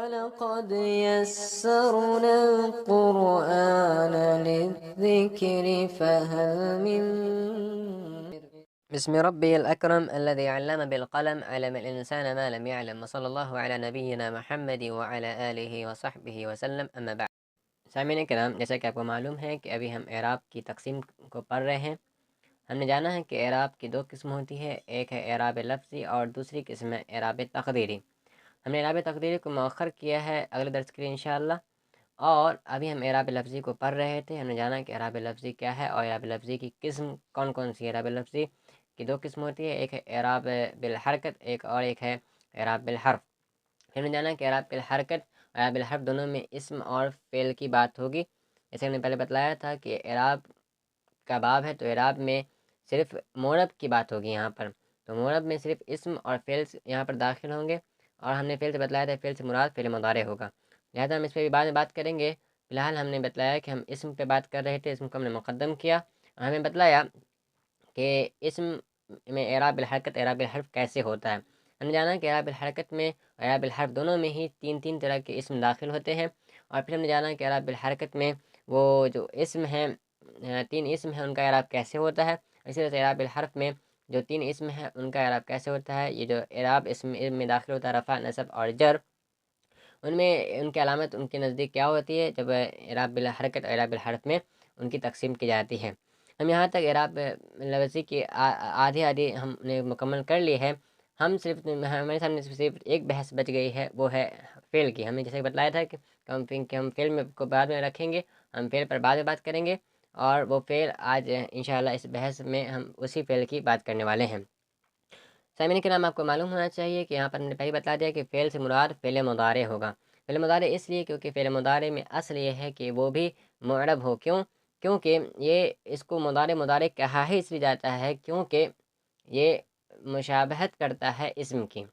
وَلَقَدْ يَسَّرْنَا الْقُرْآنَ لِلذِّكْرِ فَهَلْ مِن بسم ربي الأكرم الذي علم بالقلم علم الإنسان ما لم يعلم وصلى الله على نبينا محمد وعلى آله وصحبه وسلم اما بعد۔ سامعین کرام، جیسا کہ آپ کو معلوم ہے کہ ابھی ہم اعراب کی تقسیم کو پڑھ رہے ہیں۔ ہم نے جانا ہے کہ اعراب کی دو قسم ہوتی ہے، ایک ہے اعراب لفظی اور دوسری قسم ہے اعراب تقدیری۔ ہم نے اعراب تقدیری کو مؤخر کیا ہے اگلے درس کے لیے انشاءاللہ، اور ابھی ہم اعراب لفظی کو پڑھ رہے تھے۔ ہم نے جانا کہ اعراب لفظی کیا ہے اور اعراب لفظی کی قسم کون کون سی ہے۔ اعراب لفظی کی دو قسم ہوتی ہے، ایک ہے اعراب بالحرکت ایک ہے اعراب بالحرف۔ ہم نے جانا کہ اعراب بالحرکت اور اعراب بالحرف دونوں میں اسم اور فعل کی بات ہوگی۔ جیسے ہم نے پہلے بتلایا تھا کہ اعراب کا باب ہے تو اعراب میں صرف معرب کی بات ہوگی یہاں پر، تو معرب میں صرف اسم اور فعل یہاں پر داخل ہوں گے، اور ہم نے فعل سے بتلایا تھا فعل سے مراد فعل مضارع ہوگا، لہٰذا ہم اس پہ بھی بعد میں بات کریں گے۔ فی الحال ہم نے بتلایا کہ ہم اسم پہ بات کر رہے تھے، اسم کو ہم نے مقدم کیا، اور ہمیں بتلایا کہ اسم میں اعراب الحرکت اعراب الحرف کیسے ہوتا ہے۔ ہم نے جانا کہ اعراب الحرکت میں اور اعراب الحرف دونوں میں ہی تین طرح کے اسم داخل ہوتے ہیں، اور پھر ہم نے جانا کہ اعراب الحرکت میں وہ جو اسم ہیں، تین اسم ہیں، ان کا اعراب کیسے ہوتا ہے۔ اسی طرح سے اعراب الحرف میں جو تین اسم ہیں ان کا اعراب کیسے ہوتا ہے۔ یہ جو اعراب اسم میں داخل ہوتا ہے رفع، نصب اور جر، ان میں ان کی علامت ان کے نزدیک کیا ہوتی ہے جب اعراب بالحرکت اور اعراب الحرف میں ان کی تقسیم کی جاتی ہے۔ ہم یہاں تک اعراب لفظی کی آدھی ہم نے مکمل کر لی ہے۔ ہمارے سامنے صرف ایک بحث بچ گئی ہے، وہ ہے فعل کی۔ ہم نے جیسے بتلایا تھا کہ ہم فعل میں کو بعد میں رکھیں گے، ہم فعل پر بعد میں بات کریں گے، اور وہ فعل آج انشاءاللہ اس بحث میں ہم اسی فعل کی بات کرنے والے ہیں۔ سامعین کرام، آپ کو معلوم ہونا چاہیے کہ یہاں پر ہم نے پہلے بتا دیا کہ فعل سے مراد فعل مضارع ہوگا۔ فعل مضارع اس لیے کیونکہ فعل مضارع میں اصل یہ ہے کہ وہ بھی معرب ہو، کیونکہ اس کو مضارع کہا ہی اس لیے جاتا ہے کیونکہ یہ مشابہت کرتا ہے اسم کی۔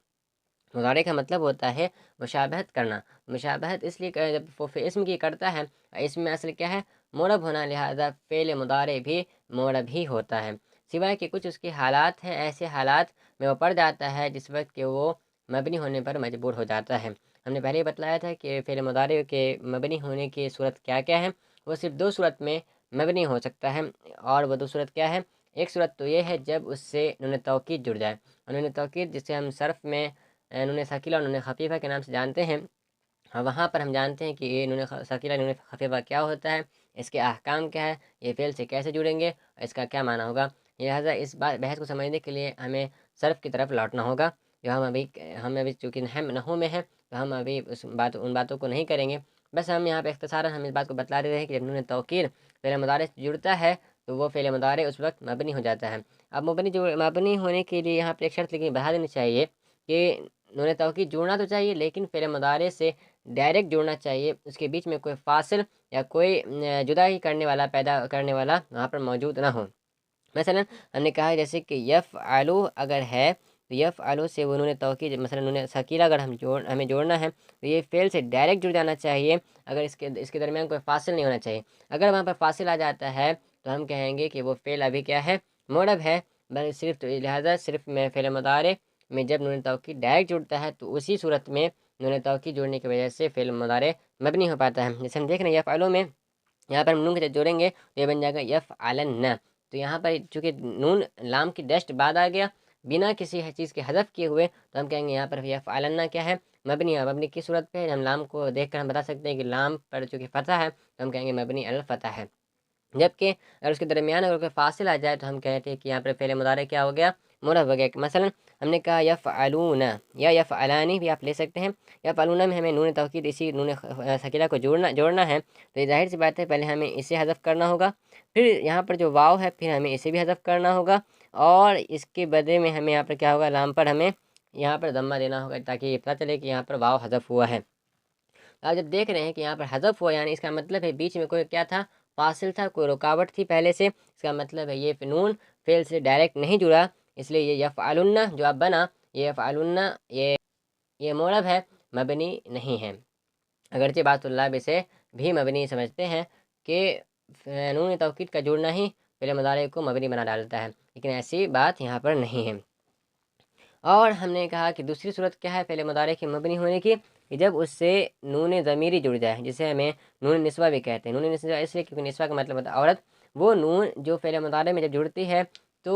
مضارع کا مطلب ہوتا ہے مشابہت کرنا۔ مشابہت اس لیے جب وہ اسم کی کرتا ہے، اسم میں اصل کیا ہے؟ معرب ہونا، لہذا فعل مضارع بھی معرب ہی ہوتا ہے، سوائے کہ کچھ اس کے حالات ہیں، ایسے حالات میں وہ پڑ جاتا ہے جس وقت کہ وہ مبنی ہونے پر مجبور ہو جاتا ہے۔ ہم نے پہلے ہی بتلایا تھا کہ فعل مضارع کے مبنی ہونے کی صورت کیا کیا ہے۔ وہ صرف دو صورت میں مبنی ہو سکتا ہے، اور وہ دو صورت کیا ہے؟ ایک صورت تو یہ ہے جب اس سے نون توکید جڑ جائے، اور نون توکید جسے ہم صرف میں نون ثقیلہ اور نون خفیفہ کے نام سے جانتے ہیں، وہاں پر ہم جانتے ہیں کہ یہ نون ثقیلہ نون خفیفہ کیا ہوتا ہے، اس کے احکام کیا ہے، یہ فعل سے کیسے جڑیں گے، اور اس کا کیا معنی ہوگا۔ لہٰذا اس بحث کو سمجھنے کے لیے ہمیں صرف کی طرف لوٹنا ہوگا، جو ہم ابھی چونکہ نحو میں ہے تو ہم ابھی ان باتوں کو نہیں کریں گے۔ بس ہم یہاں پہ اختصاراً ہم اس بات کو بتلا رہے ہیں کہ جب نون توکید فعل مضارع سے جڑتا ہے تو وہ فعل مضارع اس وقت مبنی ہو جاتا ہے۔ اب مبنی ہونے کے لیے یہاں پہ ایک شرط لیکن بتا دینی چاہیے کہ نون توکید جڑنا تو چاہیے، لیکن فعل مضارع سے ڈائریکٹ جڑنا چاہیے، اس کے بیچ میں کوئی فاصل یا کوئی جدائی کرنے والا پیدا کرنے والا وہاں پر موجود نہ ہو۔ مثلا ہم نے کہا جیسے کہ یفعلو اگر ہے تو یفعلو سے وہ نون توکید مثلا نون ثقیلہ اگر ہمیں جوڑنا ہے تو یہ فعل سے ڈائریکٹ جڑ جانا چاہیے، اگر اس کے درمیان کوئی فاصل نہیں ہونا چاہیے۔ اگر وہاں پر فاصل آ جاتا ہے تو ہم کہیں گے کہ وہ فعل ابھی کیا ہے؟ معرب ہے، بس لہٰذا صرف میں فعل مضارع میں جب نون توکید ڈائریکٹ جڑتا ہے تو اسی صورت میں نون توکید جوڑنے کی وجہ سے فعل مضارع مبنی ہو پاتا ہے۔ جیسے ہم دیکھ رہے ہیں یفعلو میں یہاں پر نون کے جب جوڑیں گے تو یہ بن جائے گا یفعلن، تو یہاں پر چونکہ نون لام کی ڈسٹ بعد آ گیا بنا کسی چیز کے حذف کیے ہوئے، تو ہم کہیں گے یہاں پر یفعلن کیا ہے؟ مبنی ہے۔ مبنی کی صورت پہ ہم لام کو دیکھ کر ہم بتا سکتے ہیں کہ لام پر چونکہ فتح ہے تو ہم کہیں گے مبنی الفتح ہے، جبکہ اگر اس کے درمیان اگر کوئی فاصل آ جائے تو ہم کہتے ہیں کہ یہاں پر فعل مضارع کیا ہو گیا؟ معرب ہو گیا۔ مثلا ہم نے کہا یفعلون یا یفعلانی بھی آپ لے سکتے ہیں۔ یفعلون میں ہمیں نون توکید اسی نون ثقیلہ کو جوڑنا ہے، تو یہ ظاہر سی بات ہے پہلے ہمیں اسے حذف کرنا ہوگا، پھر یہاں پر جو واو ہے پھر ہمیں اسے بھی حذف کرنا ہوگا، اور اس کے بدلے میں ہمیں یہاں پر کیا ہوگا؟ لام پر ہمیں یہاں پر ضمہ دینا ہوگا تاکہ یہ پتہ چلے کہ یہاں پر واو حذف ہوا ہے۔ آپ جب دیکھ رہے ہیں کہ یہاں پر حذف ہوا یعنی اس کا مطلب ہے بیچ میں کوئی کیا تھا؟ فاصل تھا، کوئی رکاوٹ تھی پہلے سے، اس کا مطلب ہے یہ نون فعل سے ڈائریکٹ نہیں جڑا، اس لیے یہ یفعلن جو اب بنا یہ یفعلن یہ معرب ہے، مبنی نہیں ہے، اگرچہ بعض طلاب اسے بھی مبنی سمجھتے ہیں کہ نون توکید کا جڑنا ہی فعل مضارع کو مبنی بنا ڈالتا ہے، لیکن ایسی بات یہاں پر نہیں ہے۔ اور ہم نے کہا کہ دوسری صورت کیا ہے فعل مضارع کے مبنی ہونے کی؟ کہ جب اس سے نون ضمیری جڑ جائے، جسے ہمیں نون نسوہ بھی کہتے ہیں۔ نون نسوہ اس لیے کیونکہ نسوہ کا مطلب ہوتا ہے عورت، وہ نون جو فعل مضارع میں جب جڑتی ہے تو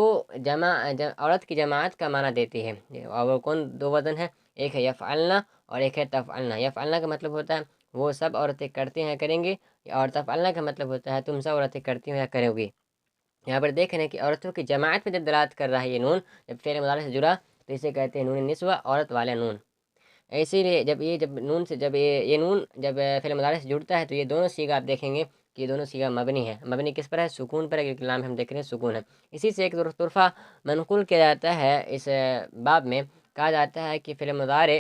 عورت کی جماعت کا معنی دیتی ہے۔ اور وہ کون دو وزن ہے؟ ایک ہے یفعلنا اور ایک ہے تفعلنا۔ یفعلنا کا مطلب ہوتا ہے وہ سب عورتیں کرتی ہیں یا کریں گی، اور تفعلنا کا مطلب ہوتا ہے تم سب عورتیں کرتی ہو یا کرو گی۔ یہاں پر دیکھ رہے ہیں کہ عورتوں کی جماعت میں جب دلالت کر رہا ہے یہ نون، جب فعل مضارع سے جڑا تو اسے کہتے ہیں نون نسوہ، عورت والا نون۔ اسی لیے جب نون سے جب یہ نون جب فعل مضارع سے جڑتا ہے تو یہ دونوں صیغہ آپ دیکھیں گے کہ یہ دونوں صیغہ مبنی ہے۔ مبنی کس پر ہے؟ سکون پر ہے، کیونکہ لام ہم دیکھ رہے ہیں سکون ہے۔ اسی سے ایک طرفہ منقول کیا جاتا ہے، اس باب میں کہا جاتا ہے کہ فعل مضارع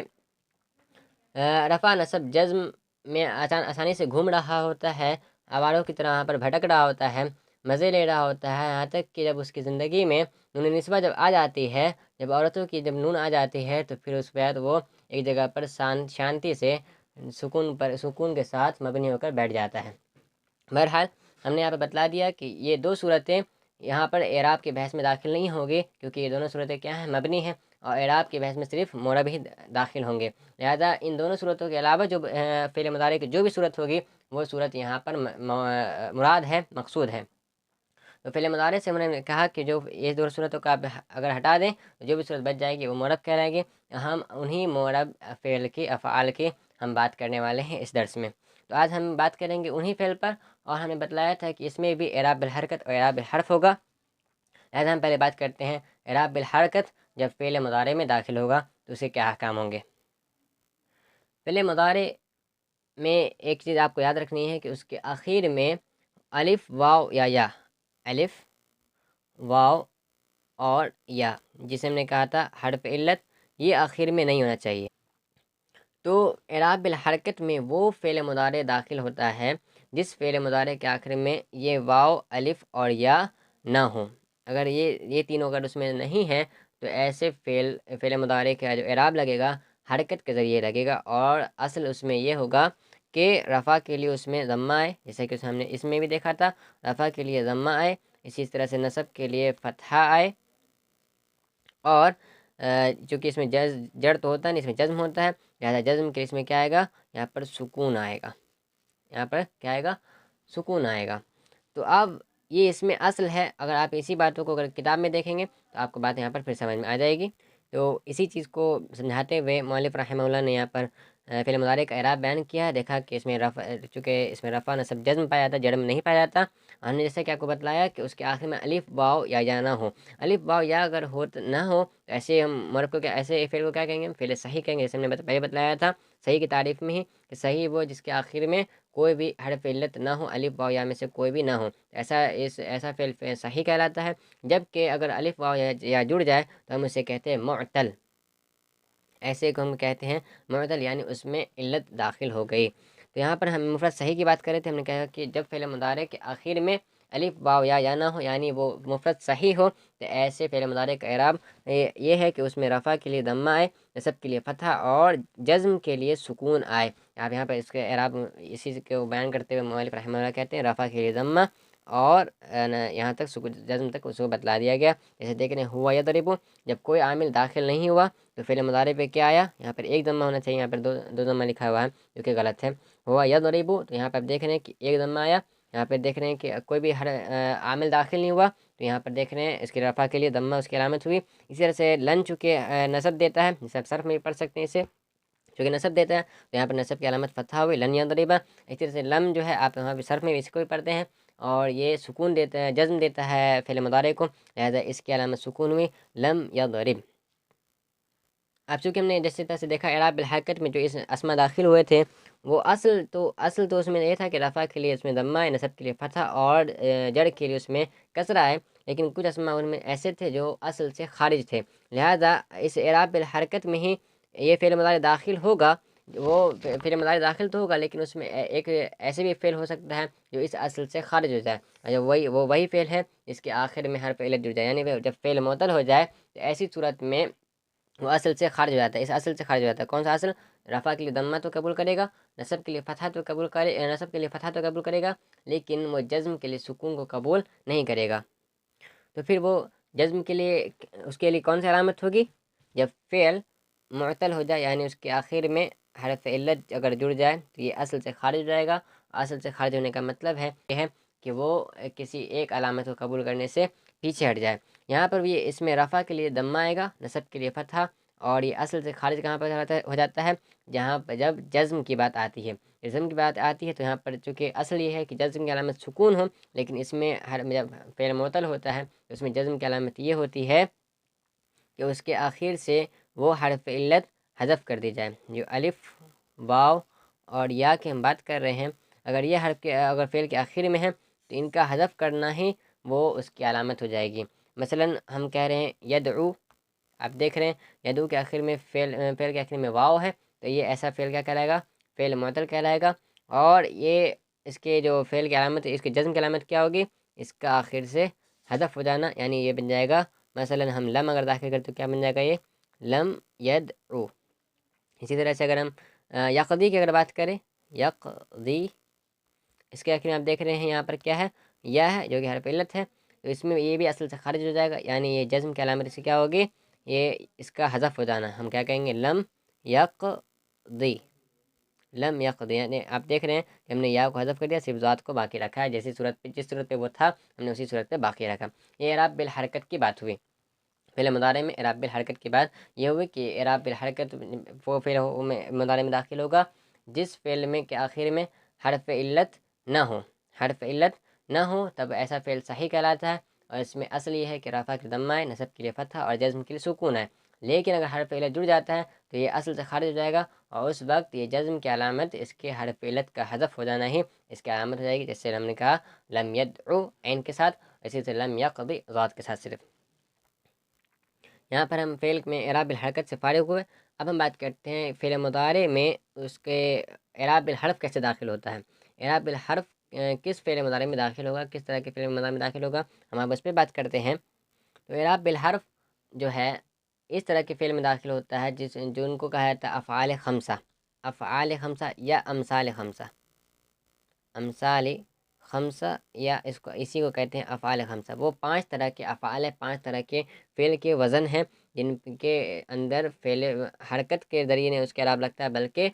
رفع نصب جزم میں آسانی سے گھوم رہا ہوتا ہے، آواروں کی طرح یہاں پر بھٹک رہا ہوتا ہے، مزے لے رہا ہوتا ہے، یہاں تک کہ جب اس کی زندگی میں نون نسبہ جب آ جاتی ہے، جب عورتوں کی جب نون آ جاتی ہے تو پھر اس بعد وہ ایک جگہ پر شانتی سے سکون کے ساتھ مبنی ہو کر بیٹھ جاتا ہے۔ بہرحال ہم نے یہاں پہ بتلا دیا کہ یہ دو صورتیں یہاں پر اعراب کے بحث میں داخل نہیں ہوں گی، کیونکہ یہ دونوں صورتیں کیا ہیں؟ مبنی ہیں، اور اعراب کے بحث میں صرف معرب ہی داخل ہوں گے۔ لہذا ان دونوں صورتوں کے علاوہ جو فعل مضارع کی جو بھی صورت ہوگی وہ صورت یہاں پر مراد ہے، مقصود ہے۔ تو فعل مضارع سے ہم نے کہا کہ جو یہ دو صورتوں کا آپ اگر ہٹا دیں تو جو بھی صورت بچ جائے گی وہ معرب کہلائے گی۔ ہم انہی معرب فعل کی افعال کی ہم بات کرنے والے ہیں اس درس میں۔ تو آج ہم بات کریں گے انہی فعل پر، اور ہمیں بتلایا تھا کہ اس میں بھی اعراب بالحرکت اور اعراب بالحرف ہوگا۔ لہٰذا ہم پہلے بات کرتے ہیں اعراب بالحرکت، جب فعل مضارع میں داخل ہوگا تو اسے کیا احکام ہوں گے۔ فعل مضارع میں ایک چیز آپ کو یاد رکھنی ہے کہ اس کے آخر میں الف واو یا الف واو اور یا، جسے ہم نے کہا تھا حرف علت، یہ آخر میں نہیں ہونا چاہیے۔ تو اعراب بالحرکت میں وہ فعل مضارع داخل ہوتا ہے جس فعل مضارع کے آخر میں یہ واو الف اور یا نہ ہو۔ اگر یہ تینوں اگر اس میں نہیں ہے تو ایسے فعل مضارع کا جو اعراب لگے گا حرکت کے ذریعے لگے گا، اور اصل اس میں یہ ہوگا کہ رفع کے لیے اس میں ضمہ آئے، جیسے کہ ہم نے اس میں بھی دیکھا تھا، رفع کے لیے ضمہ آئے، اسی طرح سے نصب کے لیے فتحہ آئے، اور چونکہ اس میں جڑ تو ہوتا نہیں، اس میں جزم ہوتا ہے، لہٰذا جزم کے اس میں کیا آئے گا؟ یہاں پر سکون آئے گا۔ یہاں پر کیا آئے گا؟ سکون آئے گا۔ تو اب یہ اس میں اصل ہے، اگر آپ اسی باتوں کو اگر کتاب میں دیکھیں گے تو آپ کو بات یہاں پر پھر سمجھ میں آ جائے گی۔ تو اسی چیز کو سمجھاتے ہوئے مؤلف رحمہ اللہ نے یہاں پر فعل مضارع کا اعراب بیان کیا، دیکھا کہ اس میں چونکہ اس میں رفع نصب جزم پایا جاتا، جڑ میں نہیں پایا جاتا۔ ہم نے جیسے کہ آپ کو بتلایا کہ اس کے آخر میں الف واو یا نہ ہو، الف واو یا اگر نہ ہو تو ایسے ہم مرب کو ایسے فعل کو کیا کہیں گے؟ فعل صحیح کہیں گے، جیسے ہم نے پہلے بتلایا تھا صحیح کی تعریف میں ہی کہ صحیح وہ جس کے آخر میں کوئی بھی حرف علت نہ ہو، الف واو یا میں سے کوئی بھی نہ ہو، ایسا فعل صحیح کہلاتا ہے۔ جبکہ اگر الف واو یا جڑ جائے تو ہم اسے کہتے ہیں معتل، ایسے کو ہم کہتے ہیں معتل، یعنی اس میں علت داخل ہو گئی۔ تو یہاں پر ہم مفرد صحیح کی بات کر رہے تھے، ہم نے کہا کہ جب فعل مضارع کے آخر میں الف واو یا نہ ہو، یعنی وہ مفرد صحیح ہو، تو ایسے فعل مضارع کا اعراب یہ ہے کہ اس میں رفع کے لیے ضمہ آئے، نصب کے لیے فتحہ اور جزم کے لیے سکون آئے۔ آپ یہاں پر اس کے اعراب اسی کو بیان کرتے ہوئے مؤلف رحمہ اللہ کہتے ہیں رفع کے لیے ضمہ، اور یہاں تک جزم تک اس کو بتلا دیا گیا۔ جیسے دیکھ رہے ہیں ہوا یضرب، جب کوئی عامل داخل نہیں ہوا تو فعل مضارع پہ کیا آیا؟ یہاں پر ایک ضمہ ہونا چاہیے، یہاں پر دو ضمہ لکھا ہوا ہے جو کہ غلط ہے۔ ہوا یضرب، تو یہاں پر دیکھ رہے ہیں کہ ایک ضمہ آیا، یہاں پہ دیکھ رہے ہیں کہ کوئی بھی عامل داخل نہیں ہوا، تو یہاں پر دیکھ رہے ہیں اس کی رفع کے لیے ضمہ اس کی علامت ہوئی۔ اسی طرح سے لن چونکہ نصب دیتا ہے، جسے آپ صرف میں بھی پڑھ سکتے ہیں اسے، چونکہ نصب دیتا ہے تو یہاں پر نصب کی علامت فتحہ ہوئی، لن یضرب۔ اسی طرح سے لم جو ہے آپ وہاں پہ صرف میں بھی اس کو بھی پڑھتے ہیں، اور یہ سکون دیتا ہے، جزم دیتا ہے فعل مضارع کو، لہذا اس کی علامت سکون ہوئی، لم یضرب۔ اب چونکہ ہم نے جیسے طرح سے دیکھا اعراب بالحرکت میں جو اس اسما داخل ہوئے تھے وہ اصل تو اس میں یہ تھا کہ رفع کے لیے اس میں ضمہ ہے، نصب کے لیے فتحہ اور جڑ کے لیے اس میں کسرہ ہے، لیکن کچھ اسما ان میں ایسے تھے جو اصل سے خارج تھے، لہذا اس اعراب بالحرکت میں ہی یہ فعل مضارع داخل ہوگا۔ وہ فعل مضارع داخل تو ہوگا، لیکن اس میں ایک ایسے بھی فعل ہو سکتا ہے جو اس اصل سے خارج ہو جائے، اور وہی فعل ہے جس کے آخر میں حرف علت جڑ جائے، یعنی جب فعل معطل ہو جائے تو ایسی صورت میں وہ اصل سے خارج ہو جاتا ہے، اس اصل سے خارج ہو جاتا ہے۔ کون سا اصل؟ رفع کے لیے ضمہ تو قبول کرے گا، نصب کے لیے فتحہ تو قبول کرے گا، لیکن وہ جزم کے لیے سکون کو قبول نہیں کرے گا۔ تو پھر وہ جزم کے لیے اس کے لیے کون سی علامت ہوگی؟ جب فعل معطل ہو جائے، یعنی اس کے آخر میں حرف علت اگر جڑ جائے تو یہ اصل سے خارج ہو جائے گا. اصل سے خارج ہونے کا مطلب ہے یہ ہے کہ وہ کسی ایک علامت کو قبول کرنے سے پیچھے ہٹ جائے. یہاں پر بھی اس میں رفع کے لیے ضمہ آئے گا، نصب کے لیے فتحہ، اور یہ اصل سے خارج کہاں پر ہو جاتا ہے؟ جہاں پر جب جزم کی بات آتی ہے. جزم کی بات آتی ہے تو یہاں پر چونکہ اصل یہ ہے کہ جزم کی علامت سکون ہو، لیکن اس میں جب فعل معطل ہوتا ہے تو اس میں جزم کی علامت یہ ہوتی ہے کہ اس کے آخر سے وہ حرف علت حذف کر دی جائے. جو الف، واو اور یا کی ہم بات کر رہے ہیں، اگر یہ حرف کے اگر فعل کے آخر میں ہے تو ان کا حذف کرنا ہی وہ اس کی علامت ہو جائے گی. مثلا ہم کہہ رہے ہیں یدعو، آپ دیکھ رہے ہیں یدعو کے آخر میں فعل کے آخر میں واو ہے، تو یہ ایسا فعل کیا کہلائے گا؟ فعل معطل کہلائے گا. اور یہ اس کے جو فعل کی علامت ہے، اس کی جزم کی علامت کیا ہوگی؟ اس کا آخر سے حذف ہو جانا، یعنی یہ بن جائے گا مثلا ہم لم اگر داخل کریں تو کیا بن جائے گا؟ یہ لم یدعو. اسی طرح سے اگر ہم یقضی کی اگر بات کریں، یقضی، اس کے آخر میں آپ دیکھ رہے ہیں یہاں پر کیا ہے؟ یا ہے جو کہ حرف علت ہے، تو اس میں یہ بھی اصل سے خارج ہو جائے گا، یعنی یہ جزم کی علامت سے کیا ہوگی؟ یہ اس کا حذف ہو جانا. ہم کیا کہیں گے؟ لم یقضی، لم یقضی. یعنی آپ دیکھ رہے ہیں کہ ہم نے یا کو حذف کر دیا، صرف ذات کو باقی رکھا ہے. جس صورت پہ وہ تھا ہم نے اسی صورت پہ باقی رکھا. یہ اعراب بالحرکت کی بات ہوئی. فعل مضارع میں اعراب بالحرکت کی بات یہ ہوئی کہ اعراب بالحرکت وہ فعل مضارع میں داخل ہوگا جس فعل میں کے آخر میں حرف علت نہ ہو. حرف علت نہ ہو تب ایسا فعل صحیح کہلاتا ہے، اور اس میں اصل یہ ہے کہ رفع کے ضمہ ہے، نصب کے لیے فتحہ اور جزم کے لیے سکون ہے. لیکن اگر حرف علت جڑ جاتا ہے تو یہ اصل سے خارج ہو جائے گا، اور اس وقت یہ جزم کی علامت اس کے حرف علت کا حذف ہو جانا ہی اس کی علامت ہو جائے گی. جیسے ہم نے کہا لم یدعو عین کے ساتھ، اسی طرح لم یقضی ضاد کے ساتھ. صرف یہاں پر ہم فعل میں اعراب بالحرکت سے فارغ ہوئے. اب ہم بات کرتے ہیں فعل مضارع میں اس کے اعراب بالحرف کیسے داخل ہوتا ہے. اعراب بالحرف کس فعل مضارع میں داخل ہوگا، کس طرح کے فعل مضارع میں داخل ہوگا، ہم اب اس پہ بات کرتے ہیں. تو اعراب بالحرف جو ہے اس طرح کے فعل میں داخل ہوتا ہے جو ان کو کہا جاتا ہے افعال خمسہ. افعال خمسہ یا امثال خمسہ. امثال خمسہ یا اسی کو کہتے ہیں افعال خمسہ. وہ 5 طرح کے افعال ہیں، 5 طرح کے فعل کے وزن ہیں جن کے اندر فعل حرکت کے ذریعے نہیں اس کا اعراب لگتا ہے، بلکہ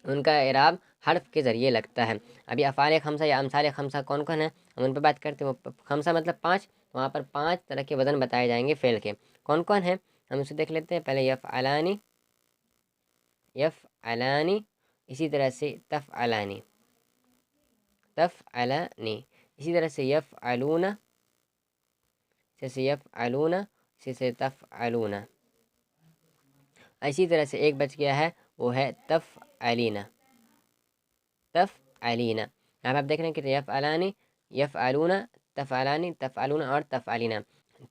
ان کا اعراب حرف کے ذریعے لگتا ہے. ابھی افعال خمسہ یا امثال خمسہ کون کون ہیں ہم ان پہ بات کرتے ہیں. وہ خمسہ مطلب 5، وہاں پر 5 طرح کے وزن بتائے جائیں گے فعل کے. کون کون ہیں ہم اسے دیکھ لیتے ہیں. پہلے یفعلانی، یفعلانی، اسی طرح سے تفعلانی، تفعلانی، اسی طرح سے یفعلون، جیسے یفعلون، اسی سے تفعلون. اسی طرح سے ایک بچ گیا ہے وہ ہے تفعلین، تفعلین. یہاں آپ دیکھ رہے ہیں کہ یفعلانی، یفعلون، تفعلانی، تفعلون اور تفعلین.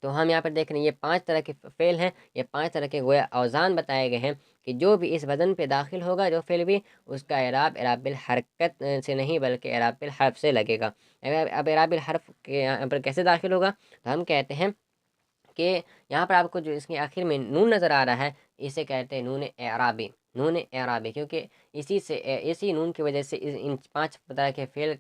تو ہم یہاں پر دیکھ رہے ہیں یہ 5 طرح کے فعل ہیں، یہ 5 طرح کے گویا اوزان بتائے گئے ہیں کہ جو بھی اس وزن پہ داخل ہوگا جو فعل بھی، اس کا اعراب اعراب بالحرکت سے نہیں بلکہ اعراب بالحرف سے لگے گا. اب اعراب بالحرف کے یہاں پر کیسے داخل ہوگا؟ تو ہم کہتے ہیں کہ یہاں پر آپ کو جو اس کے آخر میں نون نظر آ رہا ہے اسے کہتے ہیں نون اعرابی. نون اعرابی کیونکہ اسی نون کی وجہ سے ان 5 طرح کے فعل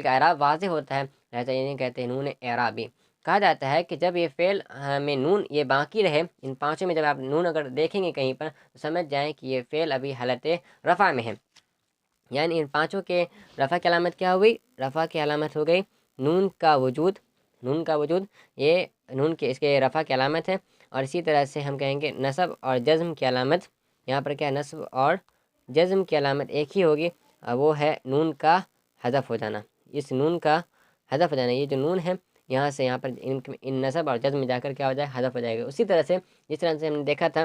کا اعراب واضح ہوتا ہے، لہٰذا انہیں کہتے ہیں نون اعرابی. کہا جاتا ہے کہ جب یہ فعل میں نون یہ باقی رہے، ان 5 میں جب آپ نون اگر دیکھیں گے کہیں پر تو سمجھ جائیں کہ یہ فعل ابھی حالت رفع میں ہے. یعنی ان 5 کے رفع کی علامت کیا ہوئی؟ رفع کی علامت ہو گئی نون کا وجود. نون کا وجود یہ نون کے اس کے رفع کی علامت ہے. اور اسی طرح سے ہم کہیں گے نصب اور جزم کی علامت. یہاں پر کیا نصب اور جزم کی علامت ایک ہی ہوگی، اور وہ ہے نون کا حذف ہو جانا. اس نون کا حذف ہو جانا، یہ جو نون ہے یہاں پر ان نصب اور جزم میں جا کر کیا ہو جائے؟ حذف ہو جائے گا. اسی طرح سے جس طرح سے ہم نے دیکھا تھا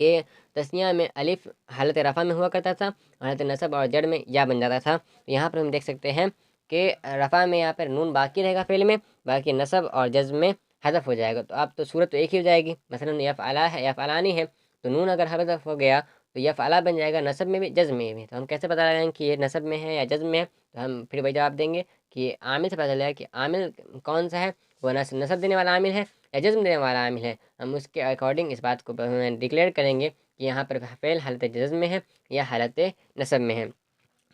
کہ تثنیہ میں الف حالت رفع میں ہوا کرتا تھا، حالت نصب اور جڑ میں یا بن جاتا تھا. یہاں پر ہم دیکھ سکتے ہیں کہ رفع میں یہاں پر نون باقی رہے گا فعل میں، باقی نصب اور جزم میں حذف ہو جائے گا. تو اب تو صورت تو ایک ہی ہو جائے گی. مثلا یفعلا ہے، یفعلانی ہے، تو نون اگر حذف ہو گیا تو یفعلا بن جائے گا نصب میں بھی جزم میں بھی. تو ہم کیسے پتہ لگائیں کہ یہ نصب میں ہے یا جزم میں ہے؟ تو ہم پھر وہی جواب دیں گے کہ عامل سے پتہ چلے گا کہ عامل کون سا ہے، وہ نصب دینے والا عامل ہے یا جزم دینے والا عامل ہے. ہم اس کے اکارڈنگ اس بات کو ڈکلیئر کریں گے کہ یہاں پر فعل حالت جزم میں ہے یا حالت نصب میں ہے.